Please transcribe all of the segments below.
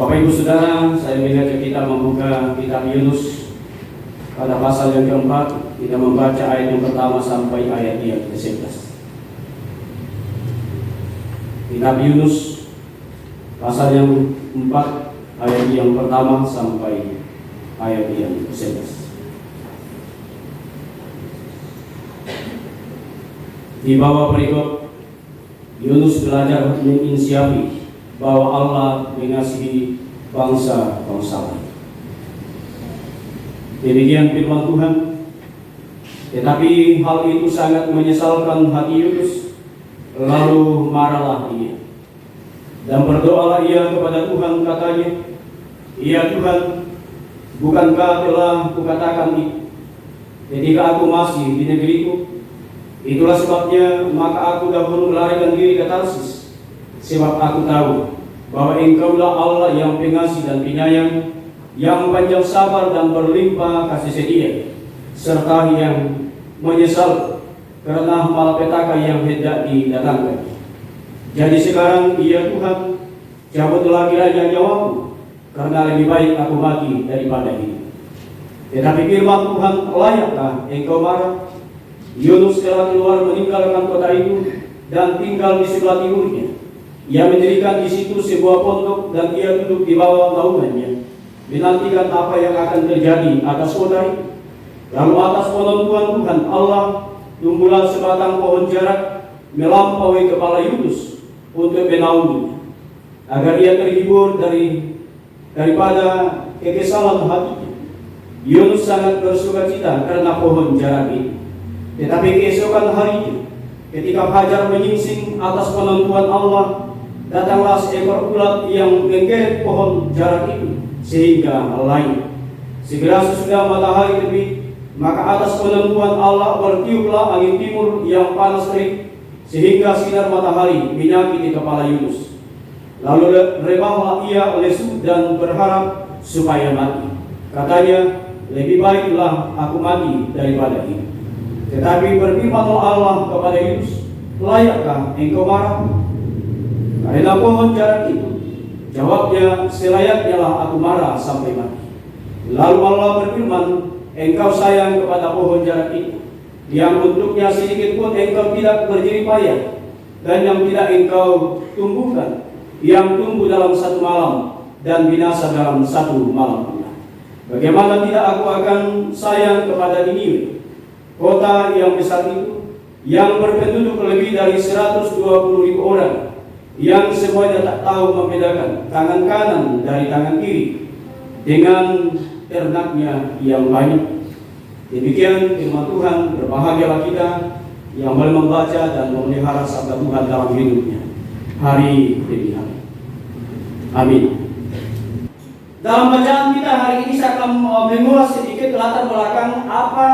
Bapak Ibu Saudara, saya mengajak kita membuka kitab Yunus pada pasal yang keempat. Kita membaca ayat yang pertama sampai ayat yang ke-11. Kitab Yunus pasal yang 4 ayat yang pertama sampai ayat yang ke-11. Di bawah berikut, Yunus belajar menginsiafi bahwa Allah mengasihi bangsa-bangsa lain. Demikian firman Tuhan. Tetapi hal itu sangat menyesalkan hati Yunus. Lalu marahlah ia dan berdoalah ia kepada Tuhan, katanya, "Ya Tuhan, bukankah telah kukatakan itu ketika aku masih di negeriku? Itulah sebabnya maka aku dahulu melarikan diri ke Tarsis, sebab aku tahu bahwa Engkaulah Allah yang pengasih dan penyayang, yang panjang sabar dan berlimpah kasih setia, serta yang menyesal karena malapetaka yang hendak didatangkan. Jadi sekarang, ya Tuhan, cabutlah kiranya nyawaku, karena lebih baik aku mati daripada hidup." Tetapi firman Tuhan, "Layakkah engkau marah? Yunus telah keluar meninggalkan kota itu dan tinggal di sebelah timurnya. Ia mendirikan di situ sebuah pondok dan ia duduk di bawah naungannya, menantikan apa yang akan terjadi atas kota itu. Lalu atas penentuan Tuhan Allah tumbuhlah sebatang pohon jarak melampaui kepala Yunus untuk menaunginya, agar ia terhibur daripada kekesalan hatinya. Yunus sangat bersukacita karena pohon jarak itu. Tetapi keesokan harinya, ketika fajar menyingsing atas penentuan Allah, datanglah seekor ulat yang menggeret pohon jarak itu sehingga layu. Segera sesudah matahari terbit, maka atas penentuan Allah bertiuplah angin timur yang panas terik, sehingga sinar matahari menyakiti kepala Yunus. Lalu rebahlah ia lesu dan berharap supaya mati. Katanya, "Lebih baiklah aku mati daripada hidup." Tetapi berfirmanlah Allah kepada Yunus, "Layakkah engkau marah karena pohon jarak itu?" Jawabnya, "Selayaknya lah aku marah sampai mati." Lalu Allah berfirman, "Engkau sayang kepada pohon jarak itu, yang untuknya sedikit pun engkau tidak berjerih payah, dan yang tidak engkau tumbuhkan, yang tumbuh dalam satu malam dan binasa dalam satu malam pula. Bagaimana tidak aku akan sayang kepada Niniwe, kota yang besar itu, yang berpenduduk lebih dari 120.000 orang, yang semuanya tak tahu membedakan tangan kanan dari tangan kiri, dengan ternaknya yang banyak." Demikian firman Tuhan. Berbahagialah kita yang boleh membaca dan memelihara sabda Tuhan dalam hidupnya hari demi hari. Amin. Dalam bacaan kita hari ini saya akan mengulas sedikit latar belakang apa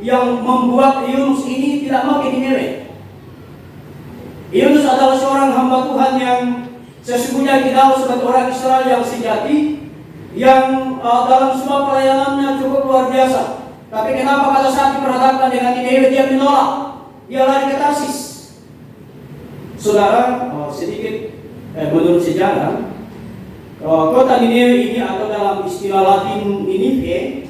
yang membuat Yunus ini tidak mau ke Niniwe. Yunus adalah seorang hamba Tuhan yang sesungguhnya dikenal sebagai orang Israel yang sejati, yang dalam semua pelayanannya cukup luar biasa. Tapi kenapa pada saat diperhadapkan dengan Niniwe dia menolak? Dia lari ke Tarsis. Saudara, sedikit menurut sejarah, kota Niniwe ini atau dalam istilah Latin Ninive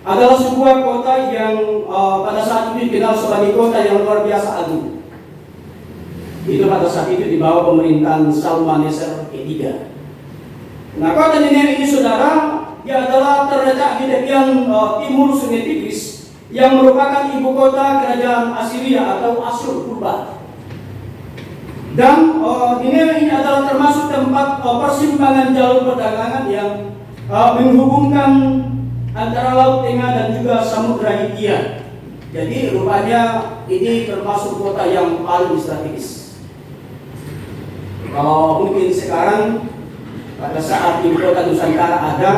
adalah sebuah kota yang pada saat itu dikenal sebagai kota yang luar biasa agung. Itu pada saat itu di bawah pemerintahan Shalmaneser ketiga. Nah, kota Niniwe ini, saudara, dia adalah terletak di bagian timur Sungai Tigris, yang merupakan ibu kota kerajaan Assyria atau Asyur purba. Dan Niniwe ini adalah termasuk tempat persimpangan jalur perdagangan yang menghubungkan antara Laut Tengah dan juga Samudra Hindia. Jadi rupanya ini termasuk kota yang paling strategis. Kalau mungkin sekarang pada saat ibu kota Nusantara ada,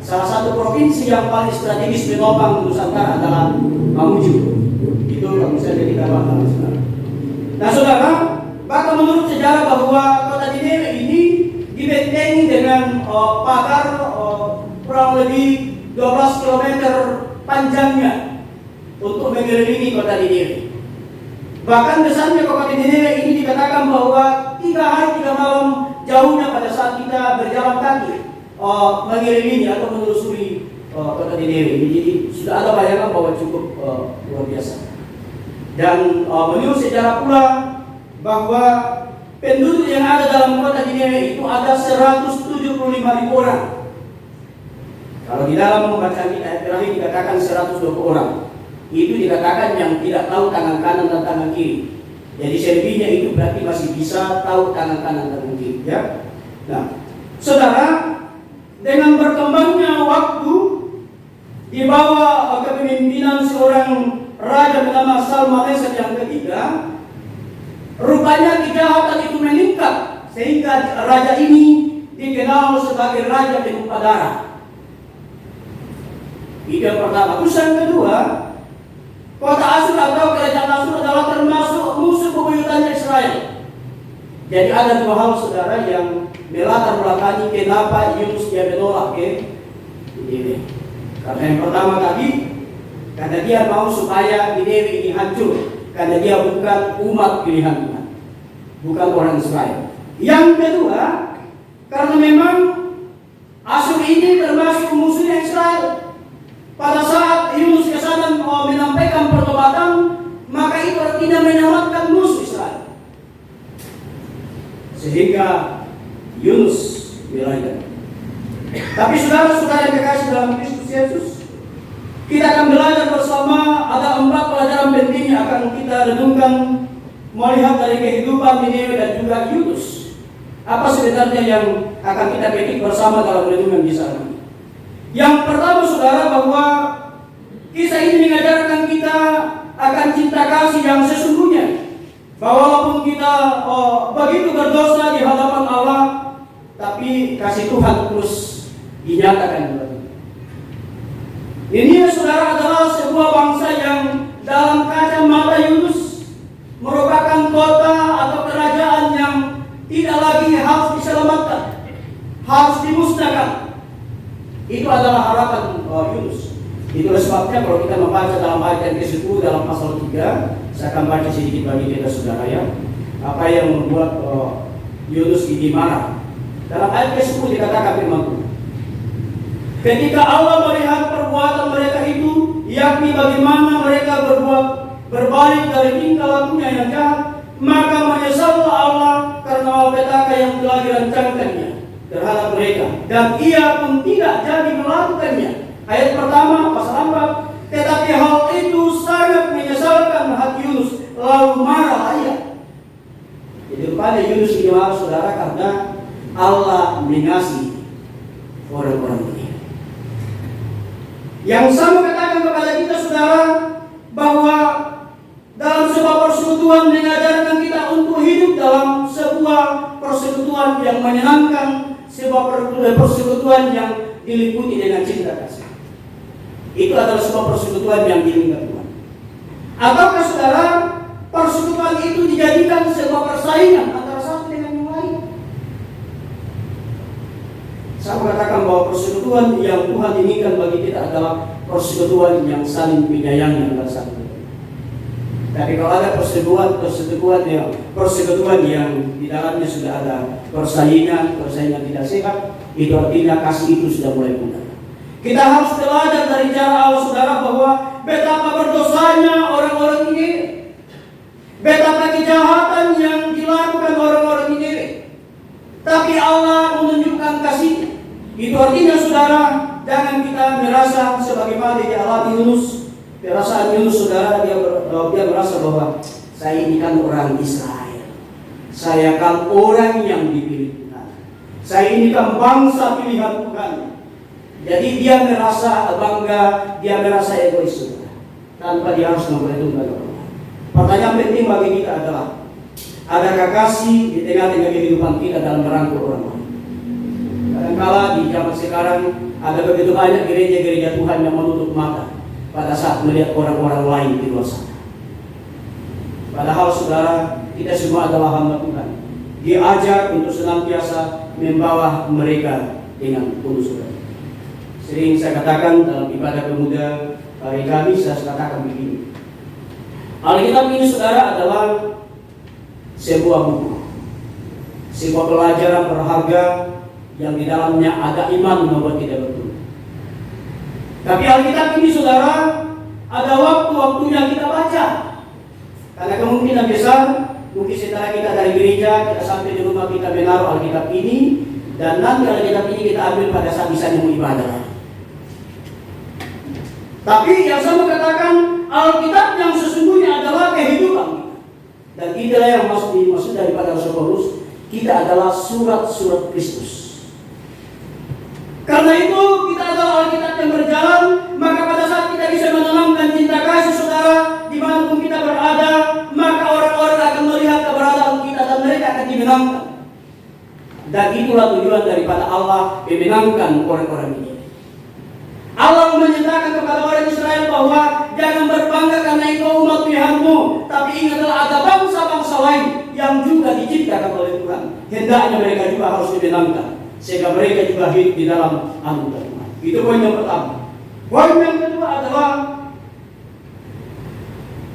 salah satu provinsi yang paling strategis menopang Nusantara adalah Mamuju. Itu kalau bisa jadi gambaran saudara. Nah saudara, bahkan menurut sejarah bahwa kota Niniwe ini dibentengi dengan pagar kurang lebih 12 km panjangnya untuk mengelilingi kota Niniwe. Bahkan besarnya kota Niniwe ini dikatakan bahwa 3 hari 3 malam jauhnya pada saat kita berjalan kaki mengirimi atau menelusuri kota Niniwe. Jadi sudah ada bayangan bahwa cukup luar biasa. Dan menurut sejarah pula bahwa penduduk yang ada dalam kota Niniwe itu ada 175.000 orang. Kalau di dalam pembacaan kita ayat terakhir dikatakan 120 orang. Itu dikatakan yang tidak tahu tangan kanan dan tangan kiri. Jadi selebihnya itu berarti masih bisa tahu tangan kanan dan tangan kiri, ya. Nah, saudara, dengan berkembangnya waktu di bawah kepemimpinan seorang raja bernama Salmaneser yang ketiga, rupanya kejahatan itu meningkat sehingga raja ini dikenal sebagai raja penumpah darah. Itu yang pertama. Terus yang kedua, kota Asyur atau kerajaan Asyur adalah termasuk musuh bebuyutannya Israel. Jadi ada dua hal saudara yang melatar belakangi kenapa Yunus dia menolak Niniwe. Karena yang pertama tadi, karena dia mau supaya Niniwe ini hancur, karena dia bukan umat pilihan Tuhan, bukan orang Israel. Yang kedua, karena memang Asyur ini termasuk musuhnya Israel. Pada saat Yunus ke sana menyampaikan pertobatan, maka itu artinya menyelamatkan musuh Israel. Sehingga Yunus melarikan. Tapi saudara-saudara yang kekasih dalam Kristus Yesus, kita akan belajar bersama ada 4 pelajaran penting yang akan kita renungkan melihat dari kehidupan Niniwe dan juga Yunus. Apa sebenarnya yang akan kita petik bersama dalam renungan di sana? Yang pertama saudara, bahwa kisah ini mengajarkan kita akan cinta kasih yang sesungguhnya. Bahwa walaupun kita begitu berdosa di hadapan Allah, tapi kasih Tuhan terus dinyatakan. Ini saudara adalah sebuah bangsa yang dalam kacamata Yunus merupakan kota atau kerajaan yang tidak lagi harus diselamatkan, harus dimusnahkan. Itu adalah harapan Yunus. Itulah sebabnya kalau kita membaca dalam ayat yang ke-10 dalam pasal 3, saya akan baca sedikit bagi kita saudara ya, apa yang membuat Yunus ini marah. Dalam ayat ke-10 dikatakan firman Tuhan, ketika Allah melihat perbuatan mereka itu, yakni bagaimana mereka berbalik dari tingkah lakunya yang jahat, maka menyesallah Allah karena malapetaka yang telah dirancangkannya terhadap mereka, dan ia pun tidak jadi melakukannya. Ayat pertama pasal 4, tetapi hal itu sangat menyesalkan hati Yunus, lalu marah ia. Jadi rupanya Yunus ini marah saudara karena Allah mengasihi orang-orang ini. Yang sama katakan kepada kita saudara, bahwa dalam sebuah persekutuan mengajarkan kita untuk hidup dalam sebuah persekutuan yang menyenangkan, sebuah persekutuan yang diliputi dengan cinta kasih. Itu adalah sebuah persekutuan yang diinginkan Tuhan. Ataukah saudara, persekutuan itu dijadikan sebuah persaingan antara satu dengan yang lain? Saya katakan bahwa persekutuan yang Tuhan inginkan bagi kita adalah persekutuan yang saling menyayangi antara satu dengan lain. Tapi kalau ada persekutuan yang di dalamnya sudah ada persaingan tidak sehat, itu artinya kasih itu sudah mulai pudar. Kita harus belajar dari cara Allah saudara, bahwa betapa berdosanya orang-orang ini, betapa kejahatan yang dilakukan orang-orang ini, tapi Allah menunjukkan kasih. Itu artinya saudara, jangan kita merasa sebagaimana dialami Yunus. Perasaan Yunus saudara, dia merasa bahwa saya ini kan orang Israel, saya kan orang yang dipilih Tuhan, saya ini kan bangsa pilihan Tuhan. Jadi dia merasa bangga, dia merasa egois saudara, tanpa dia harus memperhitungkan orang. Pertanyaan penting bagi kita adalah, adakah kasih di tengah-tengah kehidupan kita dalam merangkul orang lain? Kadang-kala di zaman sekarang ada begitu banyak gereja-gereja Tuhan yang menutup mata pada saat melihat orang-orang lain di luar sana. Padahal saudara, kita semua adalah hamba Tuhan, diajak untuk senantiasa membawa mereka dengan tulus saudara. Sering saya katakan dalam ibadah pemuda hari kami, saya katakan begini, Alkitab ini saudara adalah sebuah buku, sebuah pelajaran berharga yang di dalamnya ada iman membuat kita bertumbuh. Tapi Alkitab ini saudara, ada waktu-waktunya kita baca. Karena kemungkinan besar, mungkin setelah kita dari gereja, kita sampai di rumah kita menaruh Alkitab ini, dan nanti Alkitab ini kita ambil pada saat misalnya mau ibadah. Tapi yang saya mau katakan, Alkitab yang sesungguhnya adalah kehidupan. Dan itulah yang maksud daripada Rasul Paulus, kita adalah surat-surat Kristus. Karena itu kita adalah Alkitab yang berjalan, maka pada saat kita bisa menanamkan cinta kasih saudara, dimanapun kita berada, maka orang-orang akan melihat keberadaan kita dan mereka akan dimenangkan. Dan itulah tujuan daripada Allah memenangkan orang-orang ini. Allah menyatakan kepada orang Israel bahwa jangan berbangga karena engkau umat Tuhanmu, tapi ingatlah ada bangsa-bangsa lain yang juga diciptakan oleh Tuhan. Hendaknya mereka juga harus dimenangkan, sehingga mereka juga hidup di dalam anugerah Tuhan. Itu poin yang pertama. Poin yang kedua adalah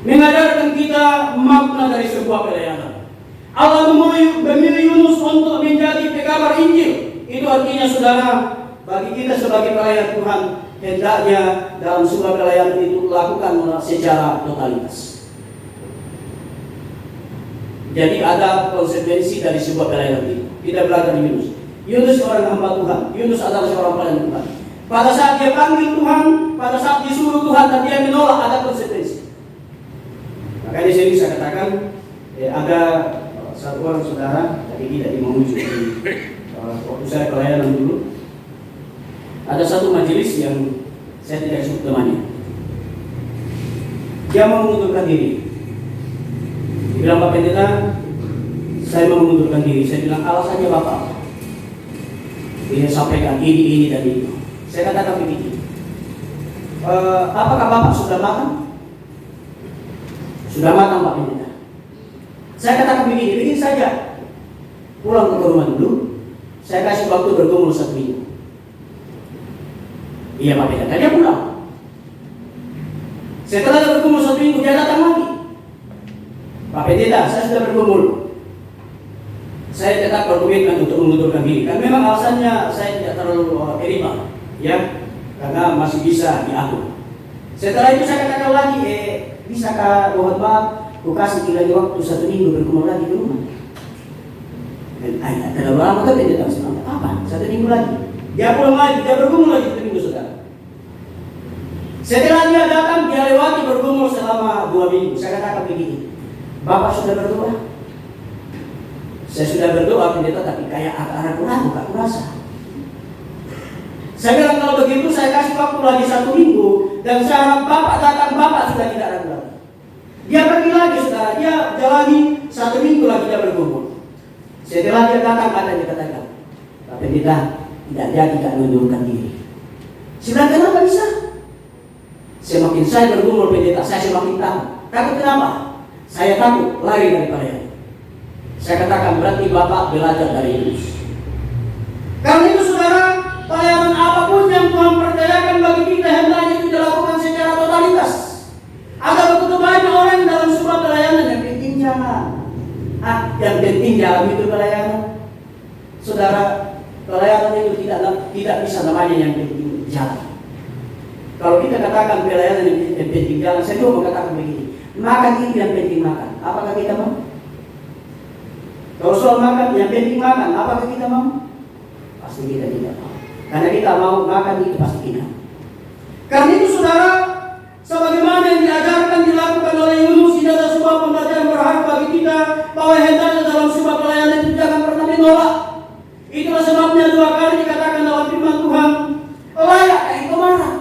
mengajarkan kita makna dari sebuah pelayanan. Allah memilih Yunus untuk menjadi pekabar Injil. Itu artinya saudara, bagi kita sebagai pelayan Tuhan, hendaknya dalam sebuah pelayanan itu lakukan secara totalitas. Jadi ada konsekuensi dari sebuah pelayanan itu. Kita belajar Yunus. Yunus orang hamba Tuhan. Yunus adalah seorang pelayan Tuhan. Pada saat dia panggil Tuhan, pada saat disuruh Tuhan dan dia menolak, ada konsekuensi. Makanya saya bisa katakan ada satu orang saudara, tapi tidak memujuk waktu saya pelayanan dulu. Ada satu majelis yang saya tidak sebut namanya. Dia mau mengundurkan diri. Dia bilang, Pak Pendeta, saya mau mengundurkan diri. Saya bilang, alasannya Bapak. Dia sampaikan ini dan itu. Saya katakan begini, apakah Bapak sudah makan? Sudah makan Pak Pendeta. Saya katakan begini saja. Pulang ke rumah dulu. Saya kasih waktu bergumul 1 minggu. Iya Pak Pendeta, dia pulang. Setelah dia bergumul 1 minggu, dia datang lagi. Pak Pendeta, saya sudah bergumul. Saya tetap berkomitmen untuk mengundurkan diri. Kan memang alasannya saya tidak terlalu terima, ya, karena masih bisa diatur. Setelah itu saya katakan lagi, bisakah mohon maaf, aku kasih lagi waktu 1 minggu bergumul lagi di rumah. Terlalu lama kan Pendeta, apa? 1 minggu lagi. Dia pulang lagi, dia bergumul lagi 1 minggu saudara. Setelah dia datang, dia lewati bergumul selama 2 minggu. Saya katakan begini, Bapak sudah berdoa? Saya sudah berdoa Pendeta, tapi kayak agak ragu, gak kurasa. Saya bilang kalau begitu saya kasih waktu lagi 1 minggu, dan saya harap Bapak datang, Bapak sudah tidak ragu lagi. Dia pergi lagi saudara, dia jalani 1 minggu lagi dia bergumul. Setelah dia datang, ada yang dikatakan, Pak Pendeta, tidak jadi, tidak mengundurkan diri. Saya bilang, kenapa bisa? Semakin saya bergumul Pendeta, saya semakin takut. Takut kenapa? Saya takut lari dari pelayanan. Saya katakan berarti Bapak belajar dari Yesus. Karena itu saudara, pelayanan apapun yang Tuhan percayakan bagi kita hendaknya itu dilakukan secara totalitas. Ada begitu banyak orang dalam sebuah pelayanan yang penting jangan. Yang penting jalan itu pelayanan. Saudara, pelayanan itu tidak bisa namanya yang penting jalan. Kalau kita katakan pelayanan yang penting jalan, saya juga mengatakan begini, makan itu yang penting makan. Apakah kita mau? Kalau soal makan, yang penting makan, apakah kita mau? Pasti kita tidak mau. Karena kita mau makan itu pasti kita. Karena itu saudara, sebagaimana yang diajarkan dilakukan oleh Yunus, ini adalah sebuah pembelajaran berharga bagi kita, bahwa hendaknya dalam sebuah pelayanan itu jangan pernah menolak. Itulah sebabnya 2 kali dikatakan dalam firman Tuhan, layak engkau marah.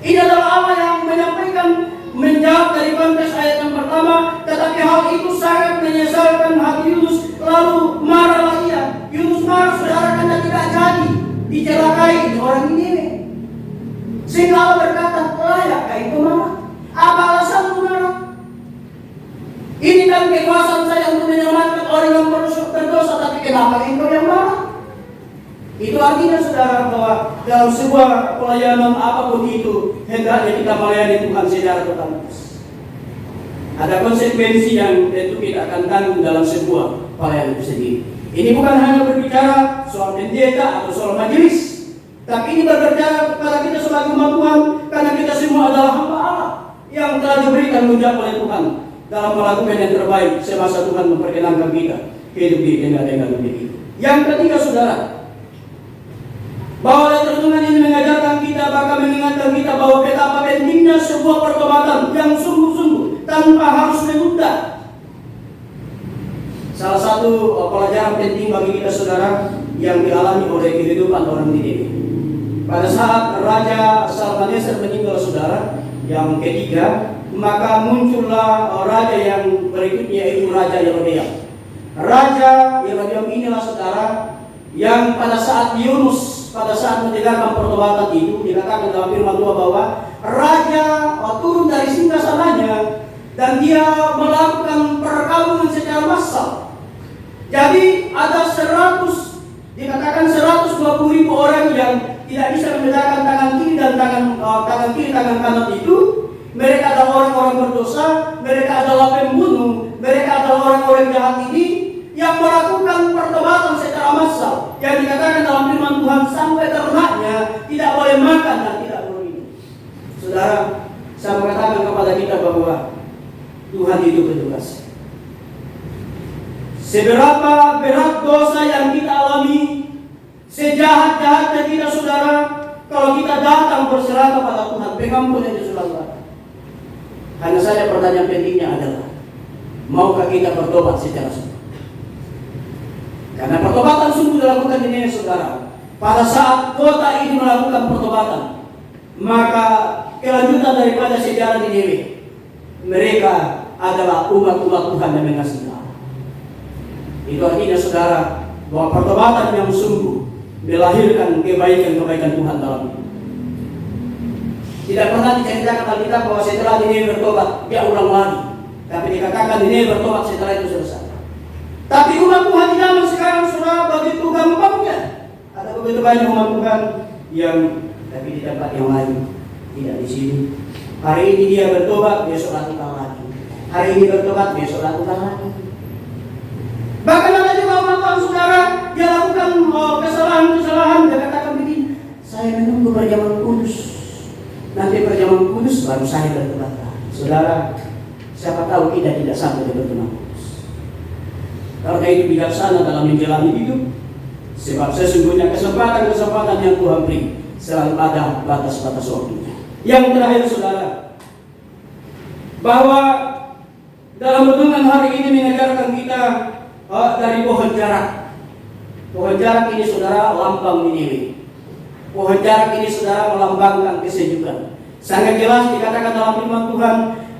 Ini adalah Allah yang menyampaikan, menjawab dari konteks ayat yang pertama, tetapi hal itu sangat menyesalkan hati Yunus, lalu marahlah ia. Yunus marah saudara karena tidak jadi dicelakai orang ini. Sehingga Allah berkata, layak engkau marah. Apa alasan marah? Ini kan kekuasaan saya untuk menyelamatkan orang yang berdosa, tapi kenapa engkau yang marah? Itu artinya saudara bahwa dalam sebuah pelayanan apapun itu hendaknya kita melayani Tuhan secara totalitas. Ada konsekuensi yang tentu kita akan tanggung dalam sebuah pelayanan itu sendiri. Ini bukan hanya berbicara soal pendeta atau soal majelis, tapi ini berbicara kepada kita sebagai umat Tuhan, karena kita semua adalah hamba Allah yang telah diberikan tanggung jawab oleh Tuhan dalam melakukan yang terbaik semasa Tuhan memperkenankan kita hidup di tengah-tengah dunia ini. Yang ketiga, saudara, bahwa renungan ini mengajarkan kita, bahkan mengingatkan kita bahwa betapa pentingnya sebuah pertobatan yang sungguh-sungguh tanpa harus menunda. Salah satu pelajaran penting bagi kita, saudara, yang dialami oleh kehidupan orang Niniwe. Pada saat Raja Shalmaneser meninggal, saudara, yang ketiga, maka muncullah raja yang berikutnya, yaitu Raja Yerobeam. Raja Yerobeam inilah, saudara, yang pada saat Yunus pada saat mendengarkan pertobatan itu, dikatakan dalam firman Tuhan bahwa raja turun dari singgasananya dan dia melakukan perkawinan secara massal. Jadi ada 120.000 orang yang tidak bisa membedakan tangan kiri dan tangan kanan itu. Mereka adalah orang-orang berdosa, mereka adalah pembunuh, mereka adalah orang-orang jahat ini yang melakukan pertobatan secara massal. Yang dikatakan dalam firman Tuhan sampai ternaknya tidak boleh makan dan tidak boleh minum. Saudara, saya mengatakan kepada kita bahwa Tuhan itu bertugas. Seberapa berat dosa yang kita alami, sejahat-jahatnya kita, saudara, kalau kita datang berserah kepada Tuhan, pengampunan itu selalu ada. Hanya saja pertanyaan pentingnya adalah, maukah kita bertobat secara sungguh? Karena pertobatan sungguh dilakukan ini, saudara. Pada saat kota ini melakukan pertobatan, maka kelanjutan daripada sejarah Niniwe, mereka adalah umat-umat Tuhan yang mengasihi Allah. Itu artinya, saudara, bahwa pertobatan yang sungguh melahirkan kebaikan-kebaikan Tuhan dalam hidup. Tidak pernah diceritakan Alkitab bahwa setelah Niniwe bertobat, dia ulang lagi. Tapi dikatakan Niniwe bertobat setelah itu selesai. Tapi umat Tuhan di zaman sekarang, saudara, begitu gampangnya. Ada begitu banyak umat Tuhan yang tapi di tempat yang lain, tidak di sini. Hari ini dia bertobat, besok lakukan lagi. Hari ini bertobat, besok lakukan lagi. Bahkan ada juga umat Tuhan, saudara, dia lakukan kesalahan-kesalahan. Dia katakan begini, saya menunggu perjamuan kudus. Nanti perjamuan kudus baru saya bertobat. Saudara, siapa tahu kita tidak sampai di perjamuan kudus. Karena itu bijaksana dalam menjalani hidup. Sebab sesungguhnya kesempatan-kesempatan yang Tuhan beri selalu ada batas-batas waktunya. Yang terakhir, saudara, bahwa dalam renungan hari ini mengajarkan kita dari pohon jarak. Pohon jarak ini, saudara, lambang Niniwe. Pohon jarak ini, saudara, melambangkan kesejukan. Sangat jelas dikatakan dalam firman Tuhan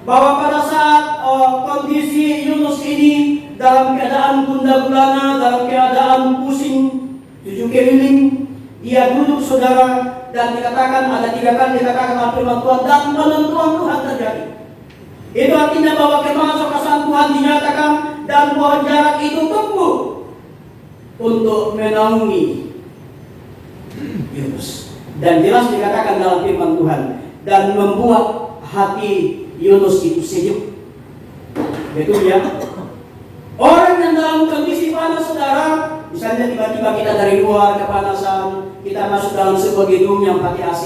bahwa pada saat kondisi Yunus ini dalam keadaan gundah gulana, dalam keadaan pusing, 7 keliling, dia duduk, saudara, dan dikatakan ada 3 kali dikatakan dalam firman Tuhan dan penentuan Tuhan terjadi. Itu artinya bahwa kemahakuasaan Tuhan dinyatakan dan pohon jarak itu tumbuh untuk menaungi Yunus. Dan jelas dikatakan dalam firman Tuhan dan membuat hati Yunus itu sejuk. Betul ya? Orang yang dalam kondisi panas, saudara, misalnya tiba-tiba kita dari luar kepanasan, kita masuk dalam sebuah gedung yang pakai AC,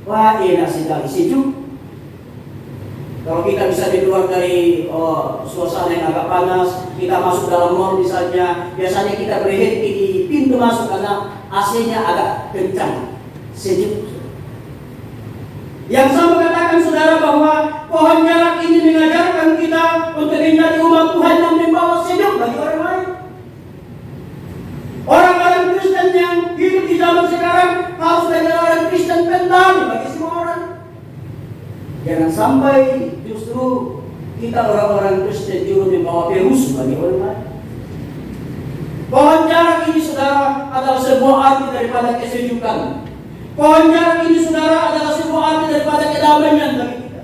wah enak sekali, sejuk. Kalau kita bisa keluar dari suasana yang agak panas, kita masuk dalam mall misalnya, biasanya kita berhenti di pintu masuk karena AC-nya agak kencang, sejuk. Yang saya mengatakan, saudara, bahwa pohon jarak ini mengajarkan kita untuk menjadi umat Tuhan yang membawa sejuk bagi orang lain. Orang-orang Kristen yang hidup di zaman sekarang harus menjadi orang Kristen pendam bagi semua orang. Jangan sampai justru kita orang-orang Kristen justru membawa perusuh bagi orang lain. Pohon jarak ini, saudara, adalah sebuah arti daripada kesejukan. Pohon jarak ini, saudara, adalah sebuah arti daripada kedamaian bagi kita.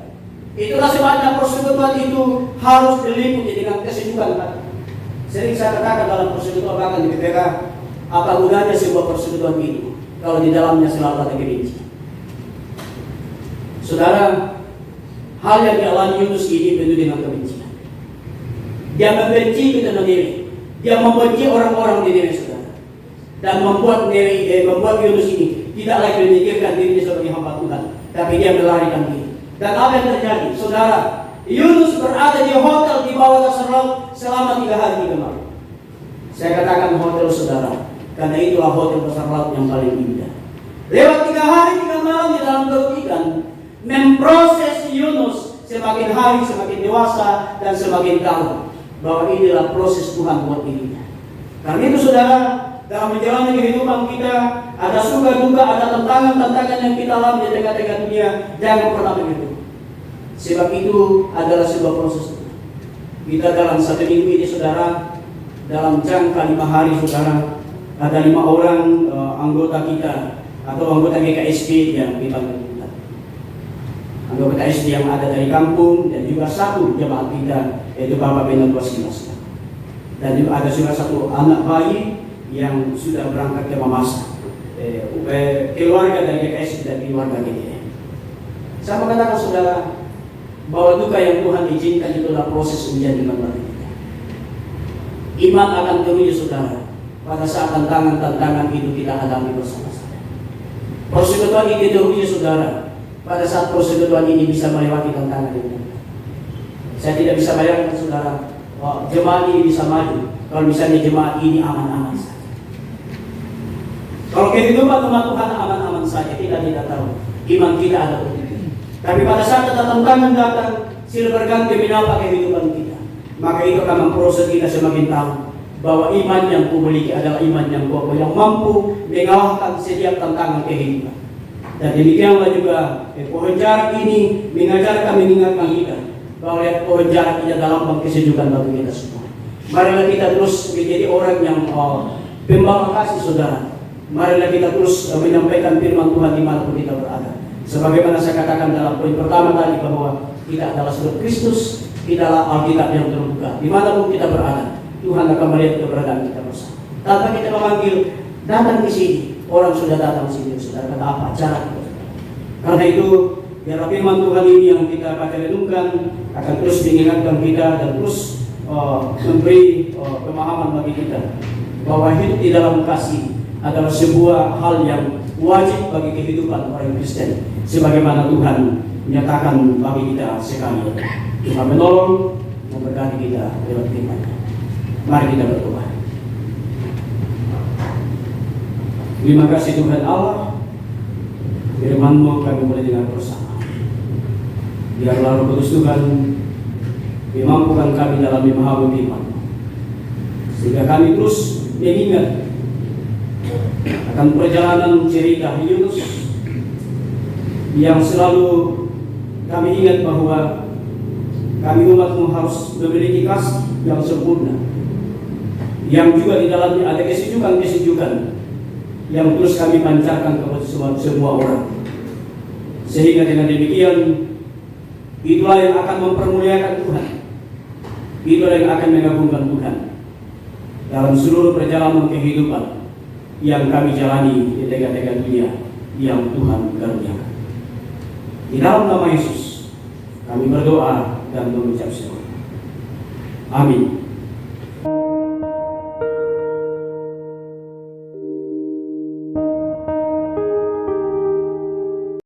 Itulah sebabnya persekutuan itu harus diliputi dengan kesejukan. Sering saya katakan dalam persekutuan bahkan di PPK, apa gunanya sebuah persekutuan itu kalau di dalamnya selalu ada kebencian. Saudara, hal yang dialami Yunus ini penuh dengan kebencian. Dia membenci kita sendiri. Dia membenci orang-orang di Nineve, saudara, dan membuat Yunus ini tidak lagi memikirkan dirinya sebagai hamba Tuhan, tapi dia melarikan diri. Dan apa yang terjadi, saudara? Yunus berada di hotel di bawah dasar laut selama 3 hari 3 malam. Saya katakan hotel, saudara, karena itulah hotel dasar laut yang paling indah. Lewat 3 hari 3 malam di dalam perut ikan, memproses Yunus semakin hari semakin dewasa dan semakin tahu bahwa inilah proses Tuhan buat dirinya. Karena itu, saudara, dalam menjalani kehidupan kita ada suka duka, ada tantangan-tantangan yang kita alami di tengah-tengah dunia. Jangan pernah begitu. Sebab itu adalah sebuah proses. Kita dalam 1 minggu ini, saudara, dalam jangka 5 hari, saudara, ada 5 orang anggota kita atau anggota GKSP yang dipanggil kita. Anggota GKSP yang ada dari kampung dan juga 1 jemaat kita, yaitu Bapak Benar Silas. Dan juga ada juga 1 anak bayi yang sudah berangkat ke Mamasa, keluarga dari GKSP dan keluarga kita. Saya mengatakan, saudara, bahwa duka yang Tuhan izinkan itulah proses ujian iman bagi kita. Iman akan teruji, saudara, pada saat tantangan-tantangan itu kita hadapi bersama-sama. Persekutuan ini teruji, saudara, pada saat persekutuan ini bisa melewati tantangan ini. Saya tidak bisa bayangkan, saudara, jemaat ini bisa maju kalau misalnya jemaat ini aman-aman saja. Kalau kehidupan umat Tuhan aman-aman saja, kita tidak tahu iman kita ada begitu. Tapi pada saat ada tantangan datang, silih berganti menapa kehidupan kita, maka itu akan memproses kita semakin tahu bahwa iman yang kumiliki adalah iman yang kokoh, yang mampu mengalahkan setiap tantangan kehidupan. Dan demikianlah juga pohon jarak ini mengajarkan, mengingatkan kita bahwa pohon jarak ini adalah lambang kesejukan bagi kita semua. Marilah kita terus menjadi orang yang pembawa kasih, saudara. Marilah kita terus menyampaikan firman Tuhan dimanapun kita berada. Sebagaimana saya katakan dalam poin pertama tadi, bahwa kita adalah sebab Kristus, kita adalah Alkitab yang terbuka. Dimanapun kita berada, Tuhan akan melihat keberadaan kita bersama. Tanpa kita memanggil, datang di sini. Orang sudah datang di sini, saudara. Kata apa? Cara kita. Karena itu, biarlah firman Tuhan ini yang kita akan renungkan akan terus mengingatkan kita dan terus memberi pemahaman bagi kita bahwa hidup di dalam kasih adalah sebuah hal yang wajib bagi kehidupan orang Kristen, sebagaimana Tuhan menyatakan bagi kita sekali. Tuhan menolong, memberkati kita lewat firman-Nya. Mari kita berdoa. Terima kasih Tuhan Allah, firman-Mu kami boleh dengar bersama. Biarlah Roh Kudus Tuhan memampukan kami dalam memahami firman-Mu, sehingga kami terus mengingat akan perjalanan cerita Yunus yang selalu kami ingat bahwa kami umat-Mu harus memiliki kasih yang sempurna, yang juga di dalamnya ada kesejukan-kesejukan yang terus kami pancarkan kepada semua orang. Sehingga dengan demikian, itulah yang akan mempermuliakan Tuhan, itulah yang akan mengagungkan Tuhan dalam seluruh perjalanan kehidupan yang kami jalani di tengah-tengah dunia yang Tuhan karuniakan. Di dalam nama Yesus kami berdoa dan mengucap syukur. Amin.